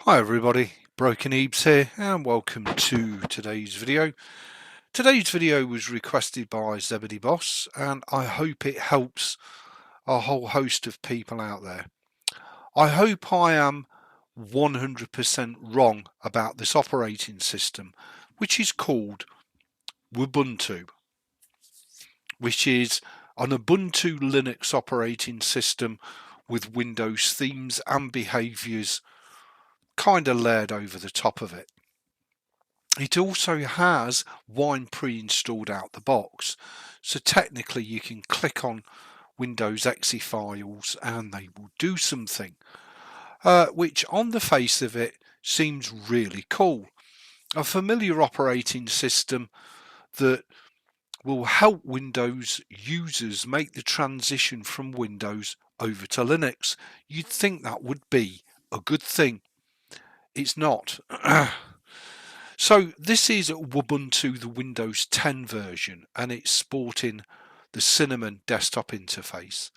Hi everybody, Broken Ebeez here and welcome to today's video. Today's video was requested by Zebedee Boss and I hope it helps a whole host of people out there. I hope I am 100% wrong about this operating system, which is called Wubuntu, which is an Ubuntu Linux operating system with Windows themes and behaviours kind of layered over the top of it. It also has Wine pre-installed out the box, so technically you can click on Windows exe files and they will do something, which on the face of it seems really cool. A familiar operating system that will help Windows users make the transition from Windows over to Linux. You'd think that would be a good thing. It's not. So this is Wubuntu, the Windows 10 version, and it's sporting the Cinnamon desktop interface.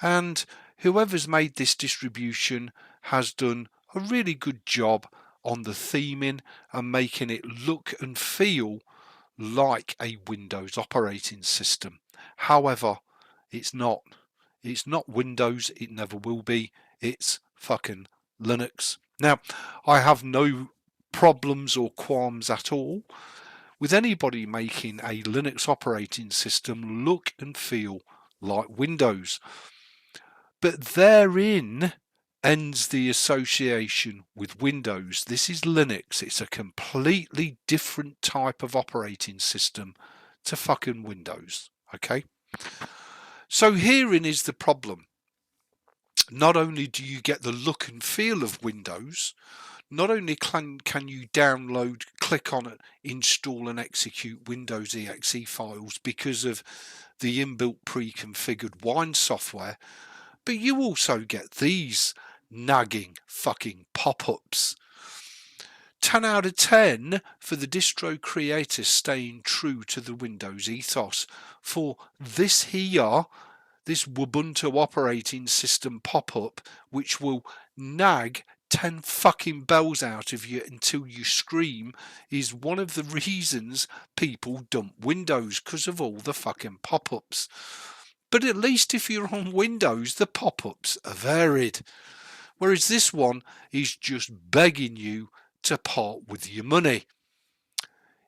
And whoever's made this distribution has done a really good job on the theming and making it look and feel like a Windows operating system. However, it's not. It's not Windows, it never will be. It's fucking Linux. Now, I have no problems or qualms at all with anybody making a Linux operating system look and feel like Windows. But therein ends the association with Windows. This is Linux. It's a completely different type of operating system to fucking Windows. Okay? So herein is the problem. Not only do you get the look and feel of Windows, not only can you download, click on it, install and execute Windows exe files because of the inbuilt pre-configured Wine software, but you also get these nagging fucking pop-ups. 10 out of 10 for the distro creator staying true to the Windows ethos. For this here, this Wubuntu operating system pop-up, which will nag 10 fucking bells out of you until you scream, is one of the reasons people dump Windows, because of all the fucking pop-ups. But at least if you're on Windows, the pop-ups are varied. Whereas this one is just begging you to part with your money.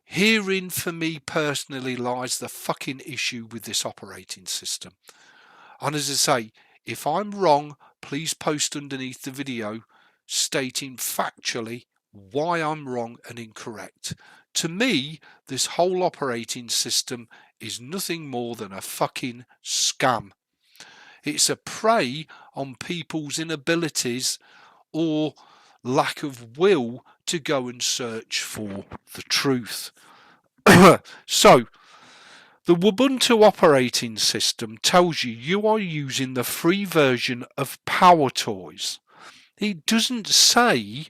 Herein, for me personally, lies the fucking issue with this operating system. And as I say, if I'm wrong, please post underneath the video stating factually why I'm wrong and incorrect. To me, this whole operating system is nothing more than a fucking scam. It's a prey on people's inabilities or lack of will to go and search for the truth. So, the Wubuntu operating system tells you are using the free version of PowerToys. It doesn't say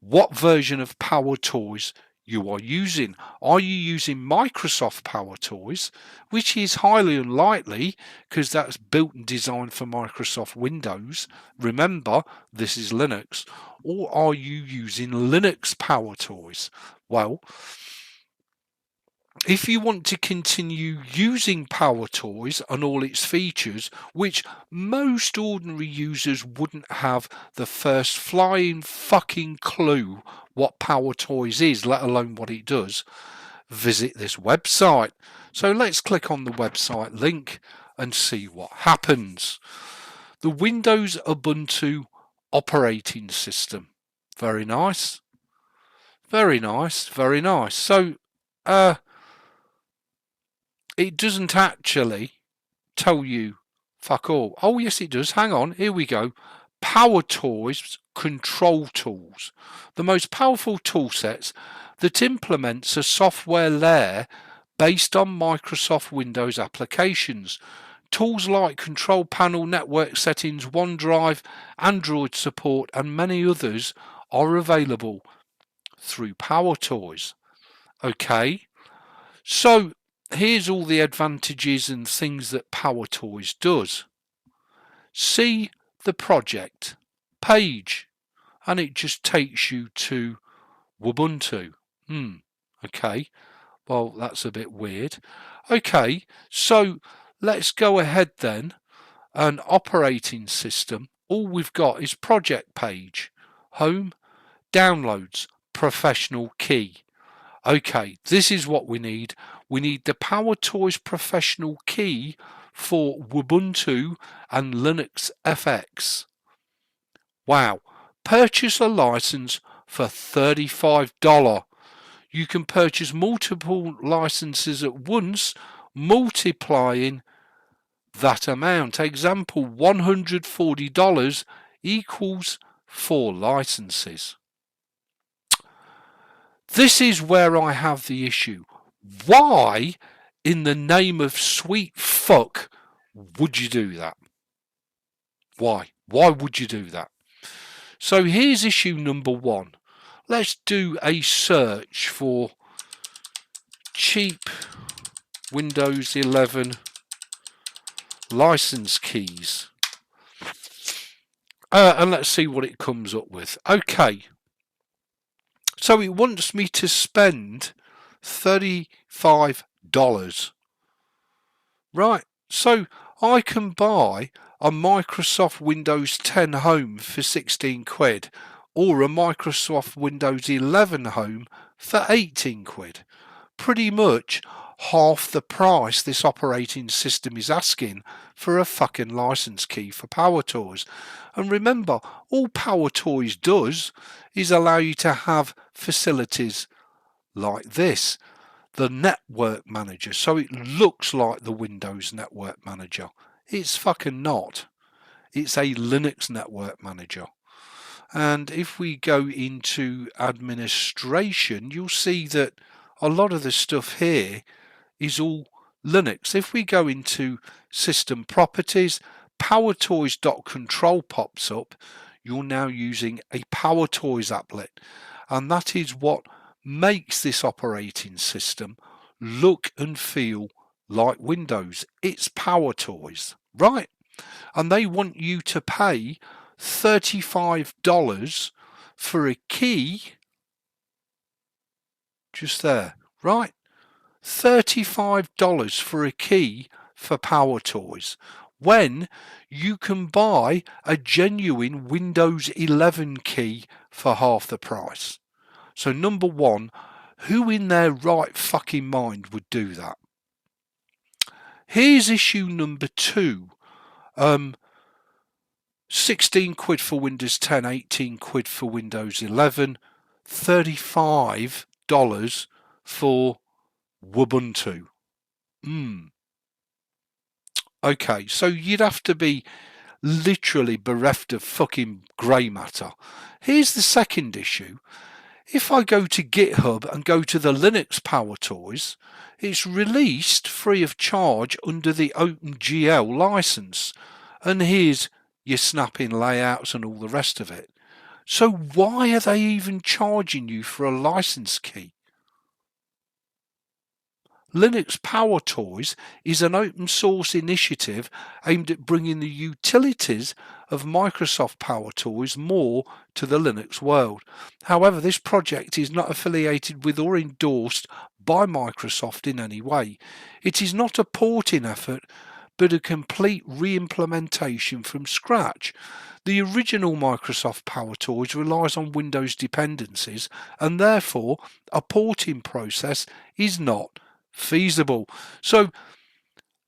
what version of PowerToys you are using. Are you using Microsoft PowerToys, which is highly unlikely because that's built and designed for Microsoft Windows? Remember, this is Linux. Or are you using Linux PowerToys? Well, if you want to continue using PowerToys and all its features, which most ordinary users wouldn't have the first flying fucking clue what PowerToys is, let alone what it does, visit this website. So let's click on the website link and see what happens. The Windows Ubuntu operating system. Very nice. Very nice. Very nice. So, it doesn't actually tell you fuck all. Oh, yes, it does. Hang on. Here we go. PowerToys control tools. The most powerful toolsets that implements a software layer based on Microsoft Windows applications. Tools like Control Panel, Network Settings, OneDrive, Android support, and many others are available through PowerToys. Okay. So, here's all the advantages and things that PowerToys does. See the project page. and it just takes you to Wubuntu. Okay, well, that's a bit weird. Okay, so let's go ahead then. An operating system, all we've got is project page, home, downloads, professional key. Okay, this is what we need. We need the PowerToys professional key for Wubuntu and Linux FX. Wow, purchase a license for $35. You can purchase multiple licenses at once, multiplying that amount. Example, $140 equals 4 licenses. This is where I have the issue. Why, in the name of sweet fuck, would you do that? Why? Why would you do that? So here's issue number 1. Let's do a search for cheap Windows 11 license keys. And let's see what it comes up with. Okay. So it wants me to spend $35. Right. So I can buy a Microsoft Windows 10 Home for 16 quid or a Microsoft Windows 11 Home for 18 quid. Pretty much half the price this operating system is asking for a fucking license key for PowerToys. And remember, all PowerToys does is allow you to have facilities like this, the network manager, so it looks like the Windows network manager. It's fucking not. It's a Linux network manager. And if we go into administration, you'll see that a lot of the stuff here is all Linux. If we go into system properties, PowerToys.control pops up. You're now using a PowerToys applet, and that is what makes this operating system look and feel like Windows. It's PowerToys, right? And they want you to pay $35 for a key just there, right? $35 for a key for PowerToys when you can buy a genuine Windows 11 key for half the price. So number one, who in their right fucking mind would do that? Here's issue number 2. 16 quid for Windows 10, 18 quid for Windows 11, $35 for Wubuntu. Okay, so you'd have to be literally bereft of fucking grey matter. Here's the second issue. If I go to GitHub and go to the Linux PowerToys, it's released free of charge under the OpenGL license. And here's your snapping layouts and all the rest of it. So why are they even charging you for a license key? Linux PowerToys is an open source initiative aimed at bringing the utilities of Microsoft PowerToys more to the Linux world. However, this project is not affiliated with or endorsed by Microsoft in any way. It is not a porting effort, but a complete re-implementation from scratch. The original Microsoft PowerToys relies on Windows dependencies, and therefore a porting process is not feasible. So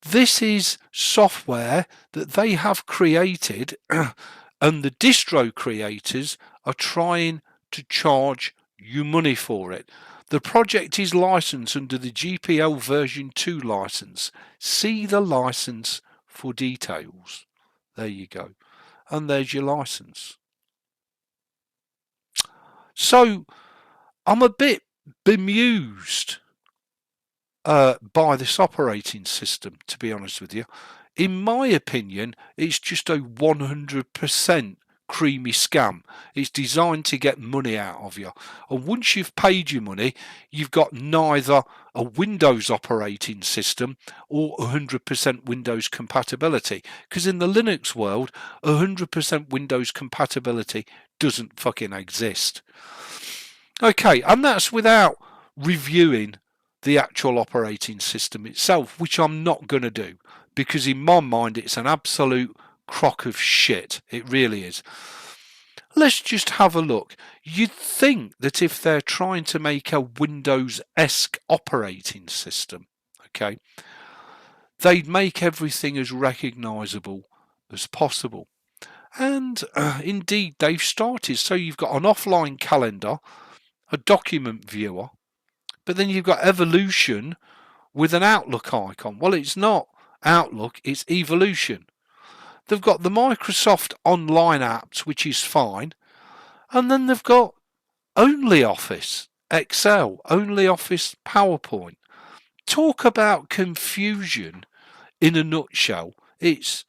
this is software that they have created and the distro creators are trying to charge you money for it. The project is licensed under the GPL version 2 license. See the license for details. There you go. And there's your license. So I'm a bit bemused by this operating system, to be honest with you. In my opinion, it's just a 100% creamy scam. It's designed to get money out of you. And once you've paid your money, you've got neither a Windows operating system or 100% Windows compatibility. Because in the Linux world, 100% Windows compatibility doesn't fucking exist. Okay, and that's without reviewing the actual operating system itself, which I'm not going to do, because in my mind it's an absolute crock of shit. It really is. Let's just have a look. You'd think that if they're trying to make a Windows-esque operating system, okay, they'd make everything as recognisable as possible. And indeed, they've started. So you've got an offline calendar, a document viewer, but then you've got Evolution with an Outlook icon. Well, it's not Outlook, it's Evolution. They've got the Microsoft Online apps, which is fine. And then they've got only Office, Excel, only Office, PowerPoint. Talk about confusion in a nutshell. It's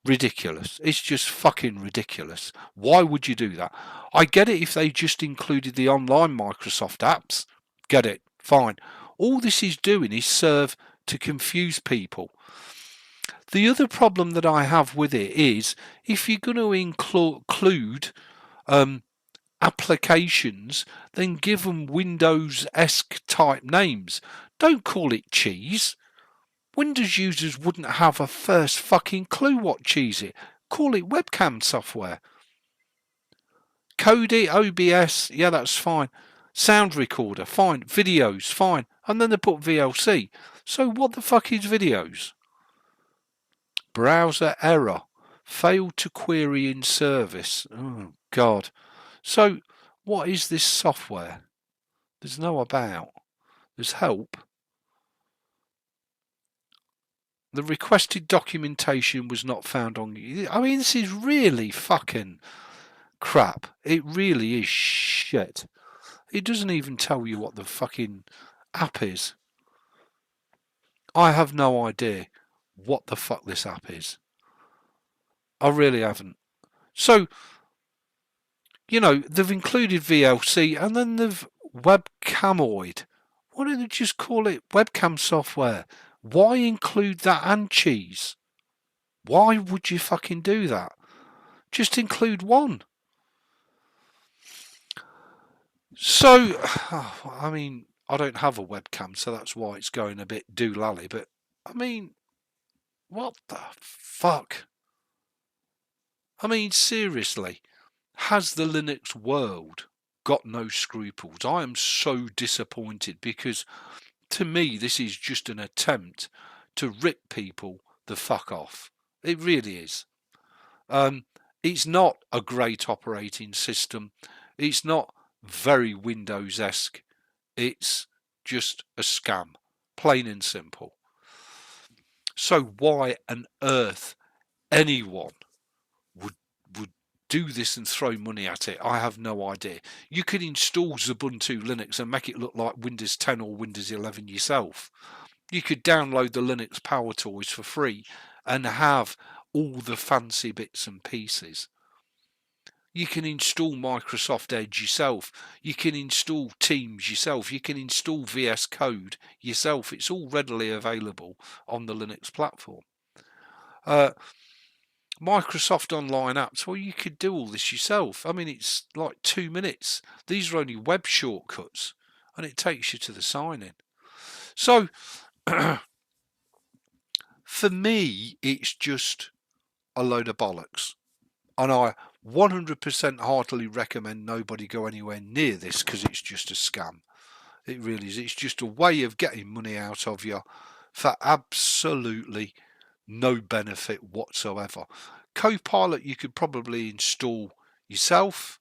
ridiculous. It's just fucking ridiculous. Why would you do that? I get it if they just included the online Microsoft apps. Get it. Fine. All this is doing is serve to confuse people. The other problem that I have with it is if you're going to include applications, then give them Windows-esque type names. Don't call it cheese. Windows users wouldn't have a first fucking clue what cheese is. Call it webcam software. Code it, OBS, yeah, that's fine. Sound recorder, fine. Videos, fine. And then they put VLC. So what the fuck is videos? Browser error. Failed to query in service. Oh, God. So what is this software? There's no about. There's help. The requested documentation was not found on. I mean, this is really fucking crap. It really is shit. It doesn't even tell you what the fucking app is. I have no idea what the fuck this app is. I really haven't. So, you know, they've included VLC and then they've webcamoid. Why don't they just call it webcam software? Why include that and cheese? Why would you fucking do that? Just include one. So, I mean, I don't have a webcam, so that's why it's going a bit doolally. But, I mean, what the fuck? I mean, seriously, has the Linux world got no scruples? I am so disappointed because, to me, this is just an attempt to rip people the fuck off. It really is. It's not a great operating system. It's not very Windows-esque. It's just a scam, plain and simple. So why on earth anyone would do this and throw money at it, I have no idea. You could install Xubuntu Linux and make it look like Windows 10 or Windows 11 yourself. You could download the Linux Power Toys for free and have all the fancy bits and pieces. You can install Microsoft Edge yourself. You can install Teams yourself. You can install VS Code yourself. It's all readily available on the Linux platform. Microsoft Online apps, well, you could do all this yourself. I mean, it's like 2 minutes. These are only web shortcuts, and it takes you to the sign-in. So, for me, it's just a load of bollocks. And I 100% heartily recommend nobody go anywhere near this because it's just a scam. It really is. It's just a way of getting money out of you for absolutely no benefit whatsoever. Copilot you could probably install yourself.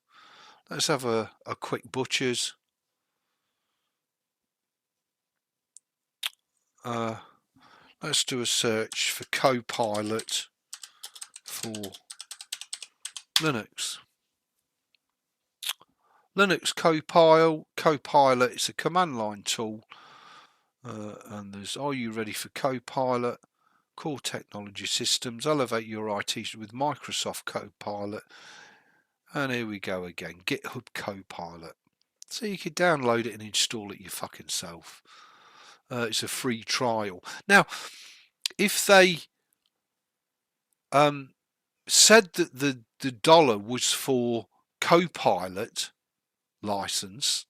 Let's have a quick butcher's. Let's do a search for Copilot for Linux. Linux Copilot, it's a command line tool. And there's, are you ready for Copilot? Core technology systems, elevate your IT with Microsoft Copilot. And here we go again, GitHub Copilot. So you could download it and install it your fucking self. It's a free trial. Now, if they said that the dollar was for Copilot license,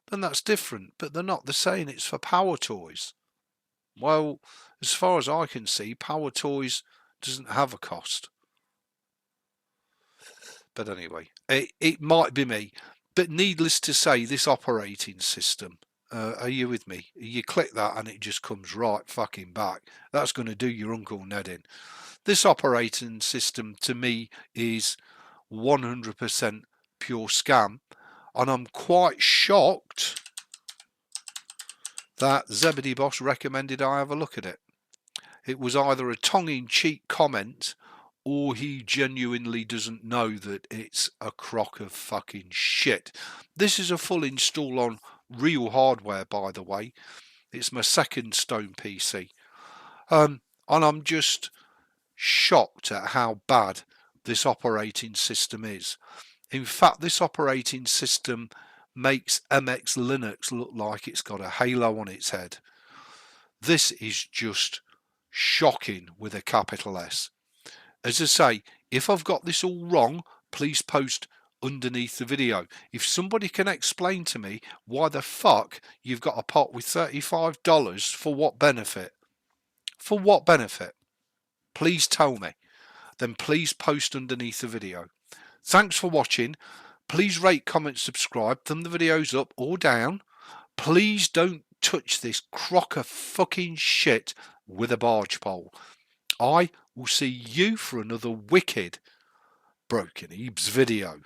then that's different. But they're not. They're saying it's for Power Toys. Well, as far as I can see, Power Toys doesn't have a cost. But anyway, it might be me. But needless to say, this operating system, are you with me? You click that and it just comes right fucking back. That's going to do your Uncle Ned in. This operating system to me is 100% pure scam. And I'm quite shocked that Zebedee Boss recommended I have a look at it. It was either a tongue-in-cheek comment or he genuinely doesn't know that it's a crock of fucking shit. This is a full install on real hardware, by the way. It's my second Stone PC. And I'm just shocked at how bad this operating system is. In fact, this operating system makes MX Linux look like it's got a halo on its head. This is just shocking with a capital S. As I say, if I've got this all wrong, please post underneath the video. If somebody can explain to me why the fuck you've got a pot with $35, for what benefit? For what benefit? Please tell me. Then please post underneath the video. Thanks for watching. Please rate, comment, subscribe. Thumb the videos up or down. Please don't touch this crock of fucking shit with a barge pole. I will see you for another wicked Broken Ebeez video.